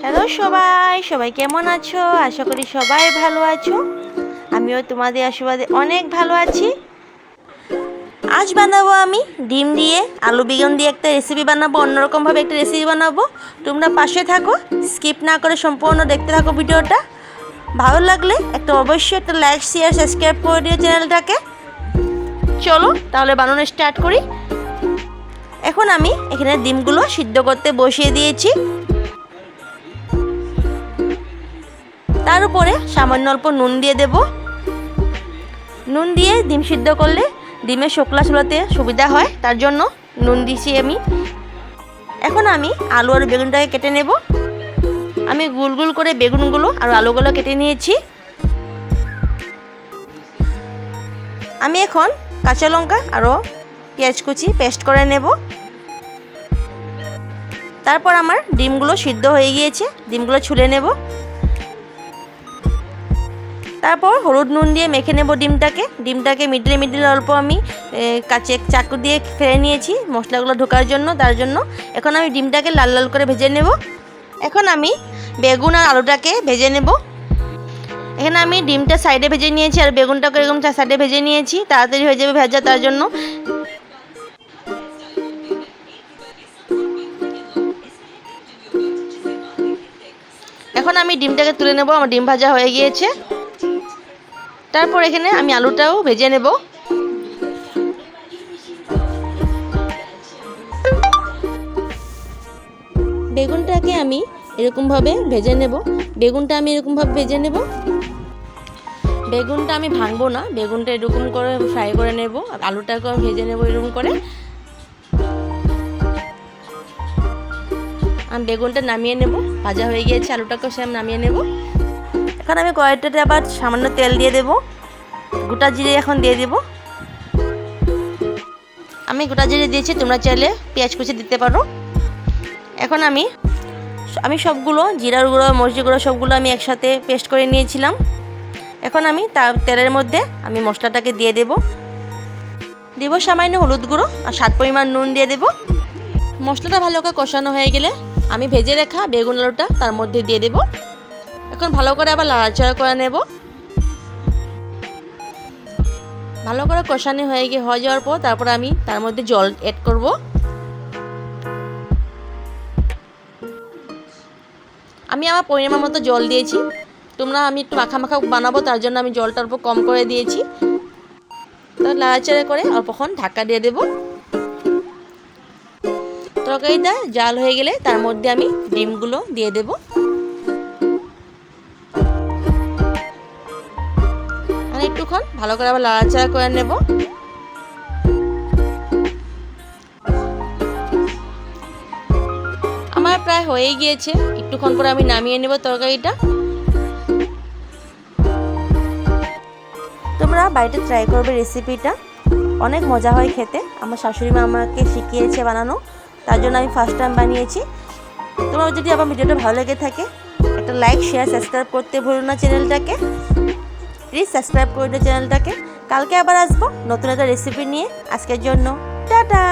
Hello সবাই কেমন আছো? আশা করি সবাই ভালো আছো। আমিও তোমাদের আশীর্বাদে অনেক ভালো আছি। আজ বানাবো আমি ডিম দিয়ে আলু বেগুন দিয়ে একটা রেসিপি বানাবো, অন্যরকমভাবে একটা রেসিপি বানাবো। তোমরা পাশে থাকো, স্কিপ না করে সম্পূর্ণ দেখতে থাকো ভিডিওটা। ভালো লাগলে অবশ্যই একটা লাইক শেয়ার সাবস্ক্রাইব করে দিও চ্যানেলটাকে। চলো তাহলে বানানো স্টার্ট করি। এখন আমি এখানে ডিমগুলো সিদ্ধ করতে বসিয়ে দিয়েছি। তার উপরে সামান্য অল্প নুন দিয়ে দেব। নুন দিয়ে ডিম সিদ্ধ করলে ডিমের শোকলা ছোলাতে সুবিধা হয়, তার জন্য নুন দিয়েছি আমি। এখন আমি আলু আর বেগুনটাকে কেটে নেব। আমি গোল গোল করে বেগুনগুলো আর আলুগুলো কেটে নিয়েছি। আমি এখন কাঁচা লঙ্কা আরও পেঁয়াজ কুচি পেস্ট করে নেব। তারপর আমার ডিমগুলো সিদ্ধ হয়ে গিয়েছে, ডিমগুলো ছুলে নেব। তারপর হলুদ নুন দিয়ে মেখে নেব ডিমটাকে মিডলে অল্প আমি কাঁচে চাকু দিয়ে ফেলে নিয়েছি মশলাগুলো ঢোকার জন্য, তার জন্য। এখন আমি ডিমটাকে লাল লাল করে ভেজে নেব। এখন আমি বেগুন আর আলুটাকে ভেজে নেব। এখানে আমি ডিমটা সাইডে ভেজে নিয়েছি আর বেগুনটাকে এরকম সাইডে ভেজে নিয়েছি, তাড়াতাড়ি হয়ে যাবে ভেজা, তার জন্য। এখন আমি ডিমটাকে তুলে নেব, আমার ডিম ভাজা হয়ে গিয়েছে। তারপর এখানে আমি আলুটাও ভেজে নেব। বেগুনটাকে আমি এরকমভাবে ভেজে নেব। বেগুনটা আমি ভাঙবো না, বেগুনটা এরকম করে ফ্রাই করে নেব। আর আলুটাকেও ভেজে নেব এরকম করে। আমি বেগুনটা নামিয়ে নেব, ভাজা হয়ে গিয়েছে, আলুটাকেও সে আমি নামিয়ে নেব। এখন আমি কড়াইটাতে আবার সামান্য তেল দিয়ে দেব। গোটা জিরে এখন দিয়ে দেব। আমি গোটা জিরে দিয়েছি, তোমরা চাইলে পেঁয়াজ কুচি দিতে পারো। এখন আমি সবগুলো জিরার গুঁড়ো মরিচ গুঁড়ো সবগুলো আমি একসাথে পেস্ট করে নিয়েছিলাম। এখন আমি তেলের মধ্যে আমি মশলাটাকে দিয়ে দেব সামান্য হলুদ গুঁড়ো আর স্বাদ পরিমাণ নুন দিয়ে দেব। মশলাটা ভালো করে কষানো হয়ে গেলে আমি ভেজে রাখা বেগুন আলুটা তার মধ্যে দিয়ে দেব। এখন ভালো করে আবার নাড়াচাড়া করে নেব। ভালো করে কষানো হয়ে যাওয়ার পর তারপর আমি তার মধ্যে জল অ্যাড করব। আমি আমার পরিমাণ মতো জল দিয়েছি। আমি একটু মাখা মাখা বানাবো, তার জন্য আমি জলটা অল্প কম করে দিয়েছি। তো নাড়াচাড়া করে অল্পক্ষণ ঢাকা দিয়ে দেব। তরকারিটা জাল হয়ে গেলে তার মধ্যে আমি ডিমগুলো দিয়ে দেব। আর একটুক্ষণ ভালো করে আবার নাড়াচাড়া করে নেব। আমার প্রায় হয়ে গিয়েছে, একটুক্ষণ পরে আমি নামিয়ে নেব তরকারিটা। তোমরা বাড়িতে ট্রাই করবে রেসিপিটা, অনেক মজা হয় খেতে। আমার শাশুড়ি মা আমাকে শিখিয়েছে বানানো, তার জন্য আমি ফার্স্ট টাইম বানিয়েছি। তোমরা যদি আমার ভিডিওটা ভালো লেগে থাকে একটা লাইক শেয়ার সাবস্ক্রাইব করতে ভুলো না চ্যানেলটাকে। প্লিজ সাবস্ক্রাইব করে দিও চ্যানেলটাকে। কালকে আবার আসবো নতুন একটা রেসিপি নিয়ে। আজকের জন্য টাটা।